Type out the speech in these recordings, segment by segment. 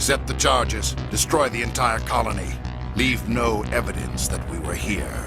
Set the charges. Destroy the entire colony. Leave no evidence that we were here.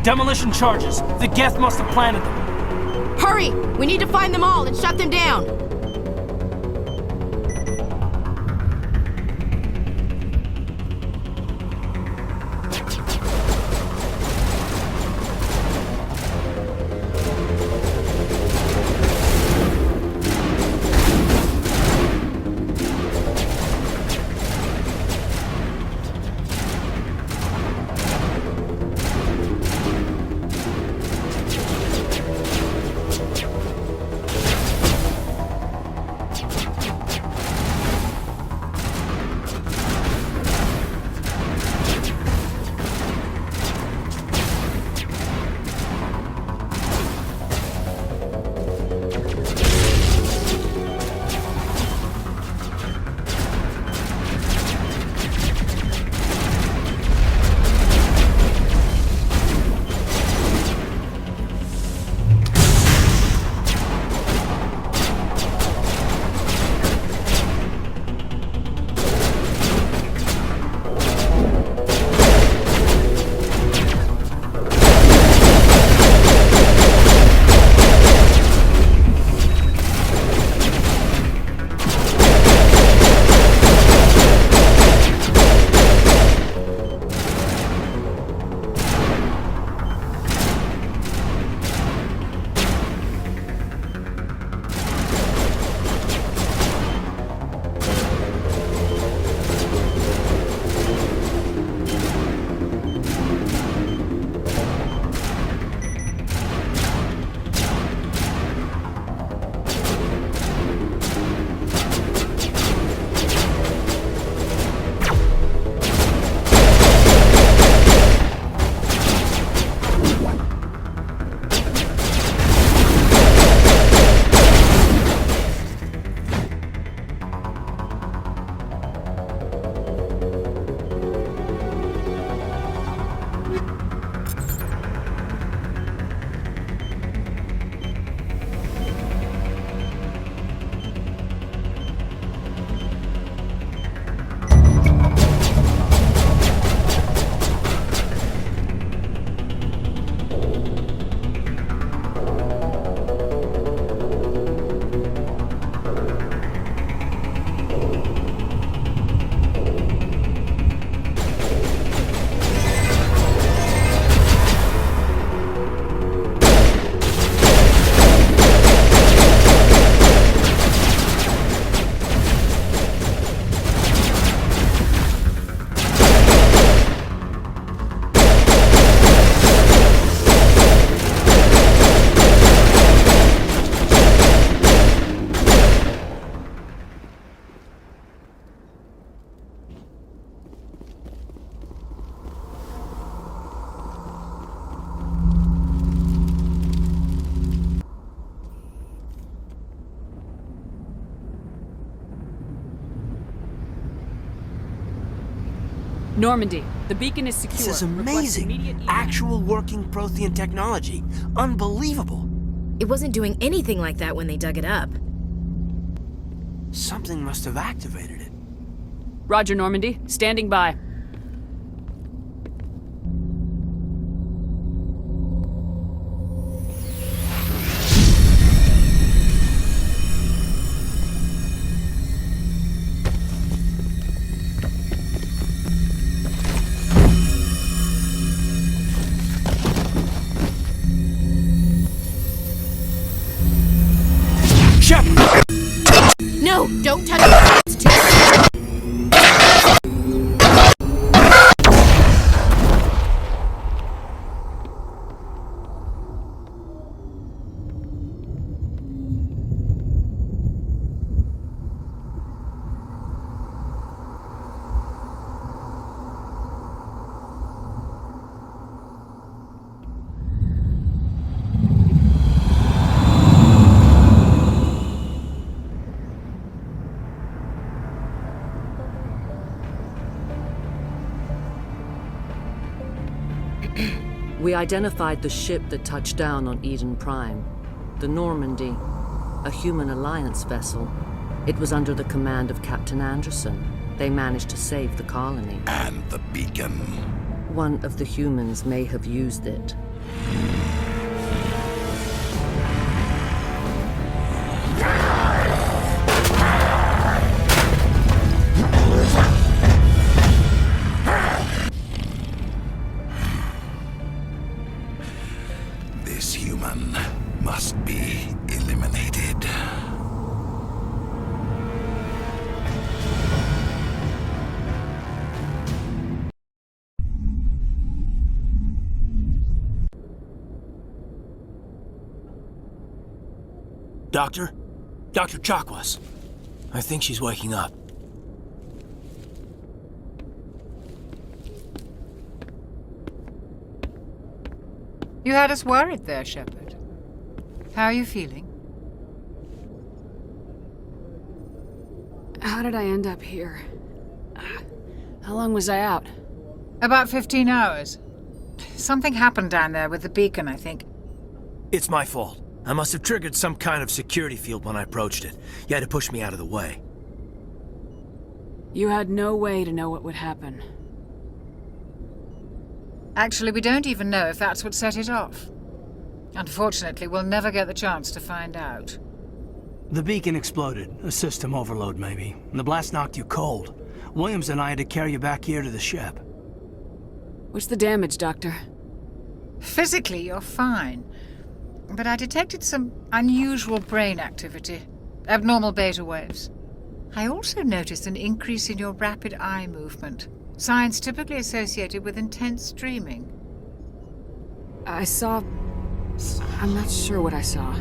Demolition charges. The Geth must have planted them. Hurry! We need to find them all and shut them down! Normandy, the beacon is secure. This is amazing. Actual working Prothean technology. Unbelievable. It wasn't doing anything like that when they dug it up. Something must have activated it. Roger, Normandy. Standing by. No! Don't touch it! It's too... We identified the ship that touched down on Eden Prime, the Normandy, a human alliance vessel. It was under the command of Captain Anderson. They managed to save the colony. And the beacon. One of the humans may have used it. This human must be eliminated. Doctor? Dr. Chakwas. I think she's waking up. You had us worried there, Shepard. How are you feeling? How did I end up here? How long was I out? About 15 hours. Something happened down there with the beacon, I think. It's my fault. I must have triggered some kind of security field when I approached it. You had to push me out of the way. You had no way to know what would happen. Actually, we don't even know if that's what set it off. Unfortunately, we'll never get the chance to find out. The beacon exploded. A system overload, maybe. And the blast knocked you cold. Williams and I had to carry you back here to the ship. What's the damage, Doctor? Physically, you're fine. But I detected some unusual brain activity. Abnormal beta waves. I also noticed an increase in your rapid eye movement. Signs typically associated with intense dreaming. I saw... I'm not sure what I saw.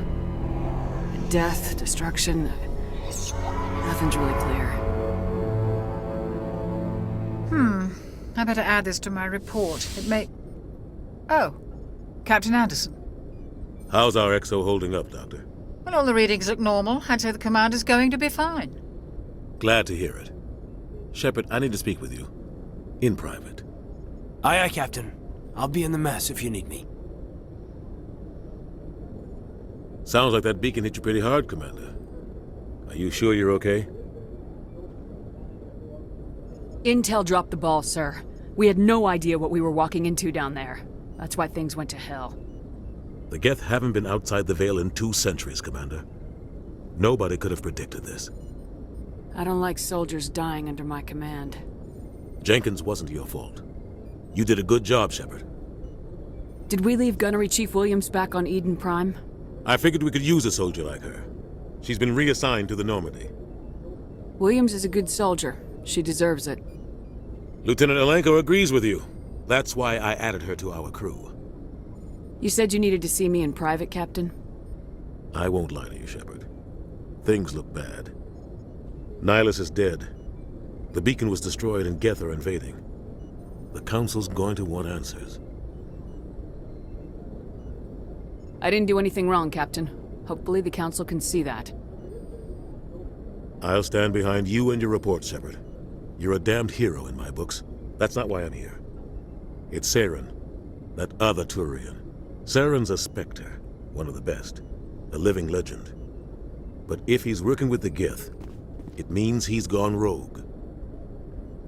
Death, destruction... Nothing's really clear. I better add this to my report. It may... Oh, Captain Anderson. How's our XO holding up, Doctor? Well, all the readings look normal. I'd say the commander's going to be fine. Glad to hear it. Shepard, I need to speak with you. In private. Aye, aye, Captain. I'll be in the mess if you need me. Sounds like that beacon hit you pretty hard, Commander. Are you sure you're okay? Intel dropped the ball, sir. We had no idea what we were walking into down there. That's why things went to hell. The Geth haven't been outside the Veil in 2 centuries, Commander. Nobody could have predicted this. I don't like soldiers dying under my command. Jenkins wasn't your fault. You did a good job, Shepard. Did we leave Gunnery Chief Williams back on Eden Prime? I figured we could use a soldier like her. She's been reassigned to the Normandy. Williams is a good soldier. She deserves it. Lieutenant Alenko agrees with you. That's why I added her to our crew. You said you needed to see me in private, Captain? I won't lie to you, Shepard. Things look bad. Nihilus is dead. The beacon was destroyed and Geth are invading. The Council's going to want answers. I didn't do anything wrong, Captain. Hopefully the Council can see that. I'll stand behind you and your report, Shepard. You're a damned hero in my books. That's not why I'm here. It's Saren, that other Turian. Saren's a Spectre, one of the best, a living legend. But if he's working with the Geth, it means he's gone rogue.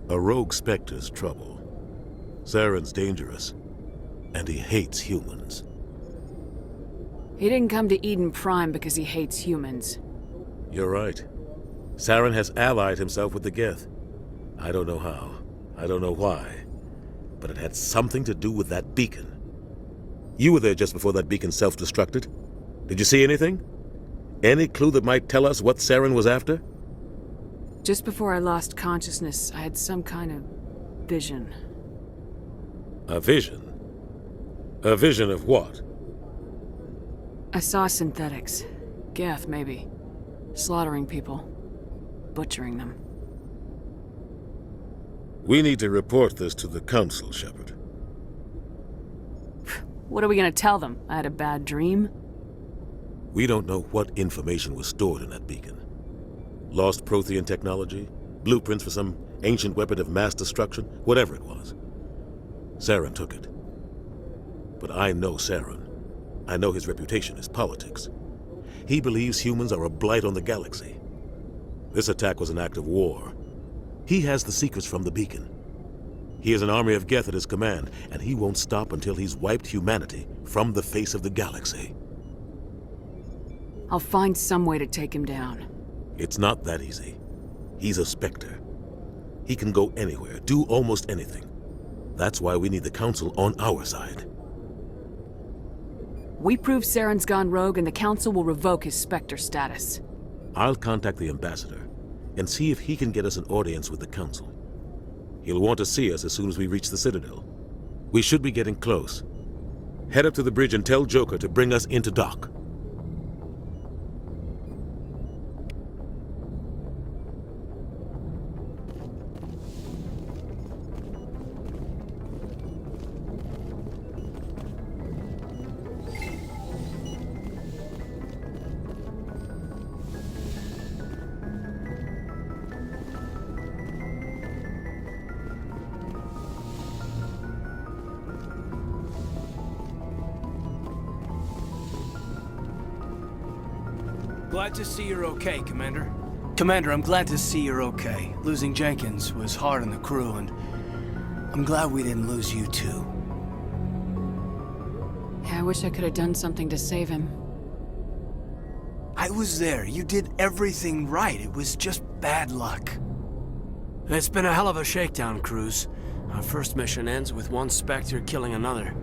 A rogue Spectre's trouble. Saren's dangerous, and he hates humans. He didn't come to Eden Prime because he hates humans. You're right. Saren has allied himself with the Geth. I don't know how. I don't know why. But it had something to do with that beacon. You were there just before that beacon self-destructed. Did you see anything? Any clue that might tell us what Saren was after? Just before I lost consciousness, I had some kind of vision. A vision? A vision of what? I saw synthetics. Geth, maybe. Slaughtering people. Butchering them. We need to report this to the Council, Shepard. What are we gonna tell them? I had a bad dream? We don't know what information was stored in that beacon. Lost Prothean technology? Blueprints for some ancient weapon of mass destruction? Whatever it was. Saren took it. But I know Saren. I know his reputation is politics. He believes humans are a blight on the galaxy. This attack was an act of war. He has the secrets from the beacon. He has an army of Geth at his command, and he won't stop until he's wiped humanity from the face of the galaxy. I'll find some way to take him down. It's not that easy. He's a Spectre. He can go anywhere, do almost anything. That's why we need the Council on our side. We prove Saren's gone rogue and the Council will revoke his Spectre status. I'll contact the Ambassador and see if he can get us an audience with the Council. He'll want to see us as soon as we reach the Citadel. We should be getting close. Head up to the bridge and tell Joker to bring us into dock. Glad to see you're okay, Commander. Commander, I'm glad to see you're okay. Losing Jenkins was hard on the crew, and I'm glad we didn't lose you too. Yeah, I wish I could have done something to save him. I was there. You did everything right. It was just bad luck. It's been a hell of a shakedown, Cruz. Our first mission ends with one Spectre killing another.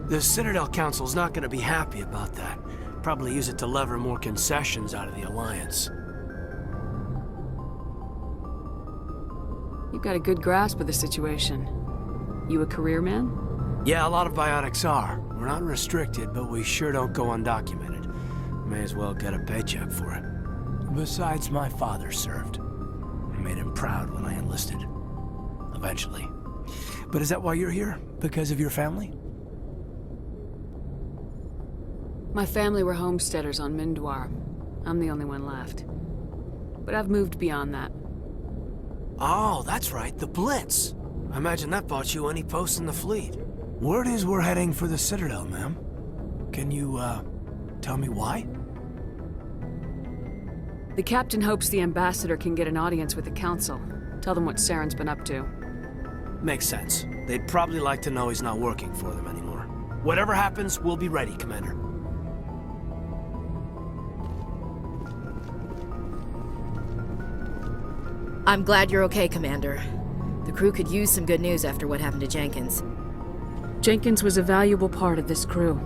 The Citadel Council's not gonna be happy about that. Probably use it to lever more concessions out of the Alliance. You've got a good grasp of the situation. You a career man? Yeah, a lot of biotics are. We're not restricted, but we sure don't go undocumented. May as well get a paycheck for it. Besides, my father served. I made him proud when I enlisted. Eventually. But is that why you're here? Because of your family? My family were homesteaders on Mindwar. I'm the only one left. But I've moved beyond that. Oh, that's right, the Blitz. I imagine that bought you any post in the fleet. Word is we're heading for the Citadel, ma'am. Can you, tell me why? The captain hopes the ambassador can get an audience with the council. Tell them what Saren's been up to. Makes sense. They'd probably like to know he's not working for them anymore. Whatever happens, we'll be ready, Commander. I'm glad you're okay, Commander. The crew could use some good news after what happened to Jenkins. Jenkins was a valuable part of this crew.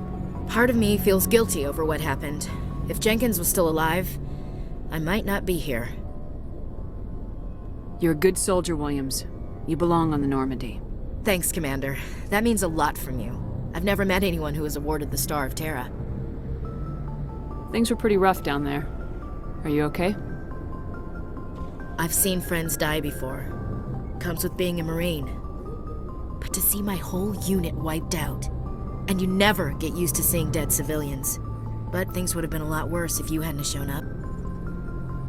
Part of me feels guilty over what happened. If Jenkins was still alive, I might not be here. You're a good soldier, Williams. You belong on the Normandy. Thanks, Commander. That means a lot from you. I've never met anyone who was awarded the Star of Terra. Things were pretty rough down there. Are you okay? I've seen friends die before. Comes with being a Marine. But to see my whole unit wiped out, and you never get used to seeing dead civilians. But things would have been a lot worse if you hadn't shown up.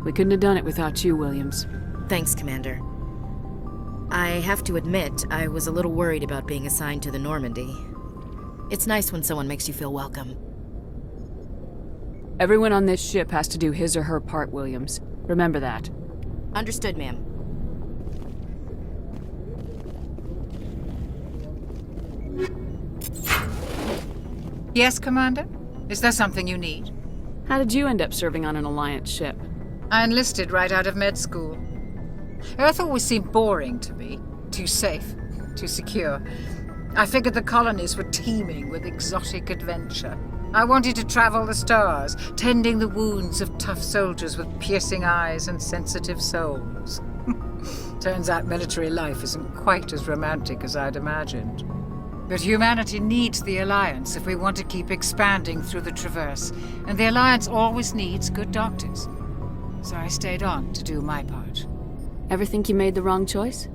We couldn't have done it without you, Williams. Thanks, Commander. I have to admit, I was a little worried about being assigned to the Normandy. It's nice when someone makes you feel welcome. Everyone on this ship has to do his or her part, Williams. Remember that. Understood, ma'am. Yes, Commander? Is there something you need? How did you end up serving on an Alliance ship? I enlisted right out of med school. Earth always seemed boring to me. Too safe, too secure. I figured the colonies were teeming with exotic adventure. I wanted to travel the stars, tending the wounds of tough soldiers with piercing eyes and sensitive souls. Turns out military life isn't quite as romantic as I'd imagined. But humanity needs the Alliance if we want to keep expanding through the Traverse, and the Alliance always needs good doctors. So I stayed on to do my part. Ever think you made the wrong choice?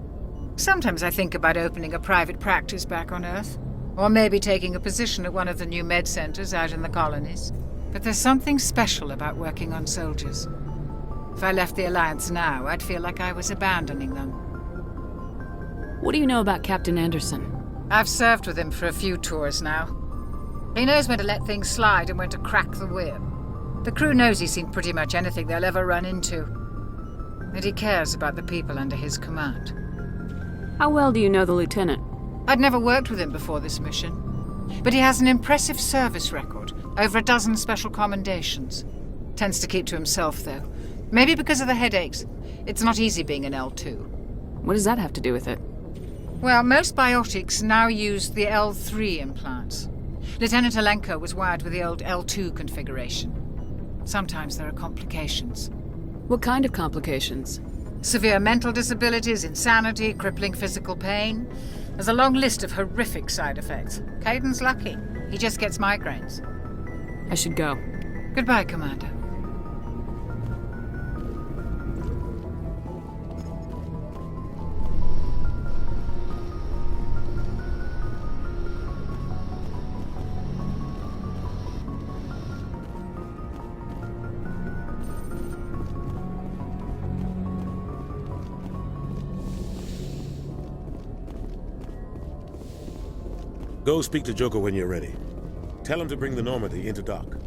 Sometimes I think about opening a private practice back on Earth, or maybe taking a position at one of the new med centers out in the colonies. But there's something special about working on soldiers. If I left the Alliance now, I'd feel like I was abandoning them. What do you know about Captain Anderson? I've served with him for a few tours now. He knows when to let things slide and when to crack the whip. The crew knows he's seen pretty much anything they'll ever run into. And he cares about the people under his command. How well do you know the lieutenant? I'd never worked with him before this mission. But he has an impressive service record, over a dozen special commendations. Tends to keep to himself, though. Maybe because of the headaches. It's not easy being an L2. What does that have to do with it? Well, most biotics now use the L3 implants. Lieutenant Alenko was wired with the old L2 configuration. Sometimes there are complications. What kind of complications? Severe mental disabilities, insanity, crippling physical pain. There's a long list of horrific side effects. Caden's lucky. He just gets migraines. I should go. Goodbye, Commander. Go speak to Joker when you're ready. Tell him to bring the Normandy into dock.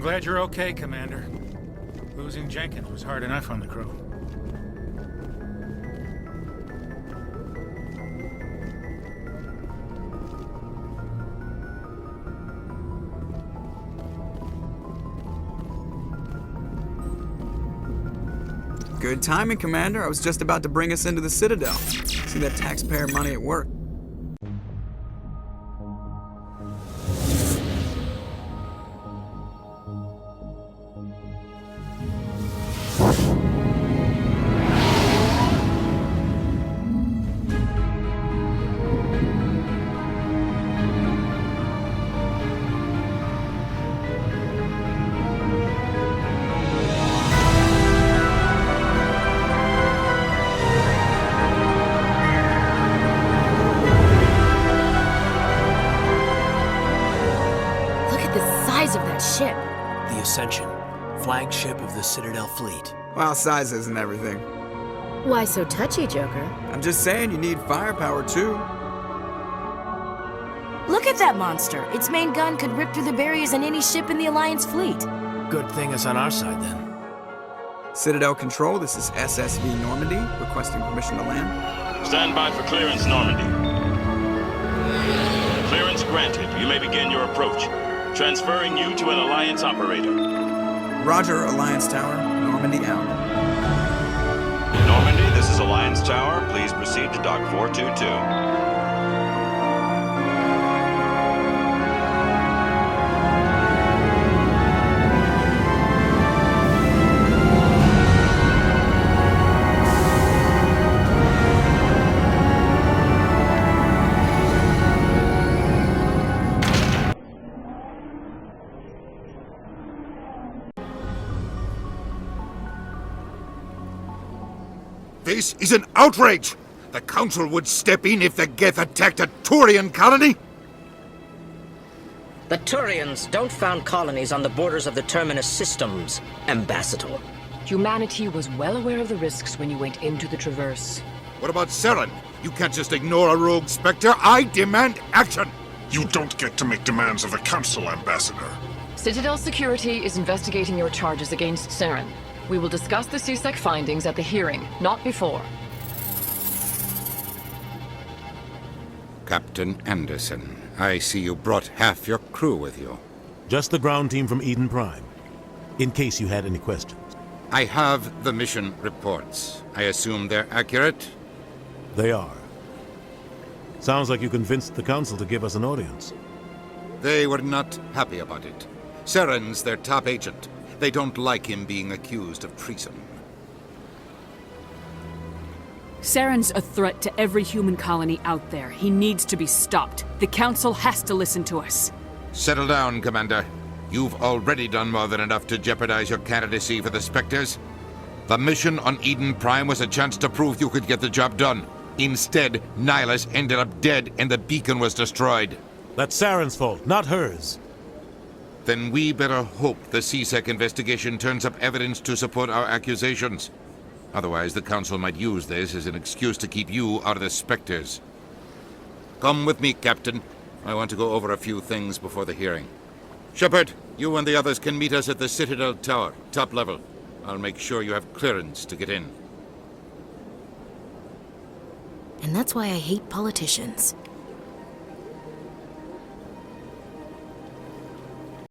I'm glad you're okay, Commander. Losing Jenkins was hard enough on the crew. Good timing, Commander. I was just about to bring us into the Citadel. See that taxpayer money at work. Ship. The Ascension, flagship of the Citadel fleet. Well, size isn't everything. Why so touchy, Joker? I'm just saying you need firepower, too. Look at that monster. Its main gun could rip through the barriers in any ship in the Alliance fleet. Good thing it's on our side, then. Citadel Control, this is SSV Normandy, requesting permission to land. Stand by for clearance, Normandy. Clearance granted. You may begin your approach. Transferring you to an Alliance operator. Roger, Alliance Tower. Normandy out. Normandy, this is Alliance Tower. Please proceed to Dock 422. This is an outrage! The Council would step in if the Geth attacked a Turian colony? The Turians don't found colonies on the borders of the Terminus systems, Ambassador. Humanity was well aware of the risks when you went into the Traverse. What about Saren? You can't just ignore a rogue Spectre. I demand action! You don't get to make demands of the Council, Ambassador. Citadel Security is investigating your charges against Saren. We will discuss the CSEC findings at the hearing, not before. Captain Anderson, I see you brought half your crew with you. Just the ground team from Eden Prime, in case you had any questions. I have the mission reports. I assume they're accurate? They are. Sounds like you convinced the Council to give us an audience. They were not happy about it. Saren's their top agent. They don't like him being accused of treason. Saren's a threat to every human colony out there. He needs to be stopped. The Council has to listen to us. Settle down, Commander. You've already done more than enough to jeopardize your candidacy for the Spectres. The mission on Eden Prime was a chance to prove you could get the job done. Instead, Nihilus ended up dead and the beacon was destroyed. That's Saren's fault, not hers. Then we better hope the CSEC investigation turns up evidence to support our accusations. Otherwise, the Council might use this as an excuse to keep you out of the Spectres. Come with me, Captain. I want to go over a few things before the hearing. Shepard, you and the others can meet us at the Citadel Tower, top level. I'll make sure you have clearance to get in. And that's why I hate politicians.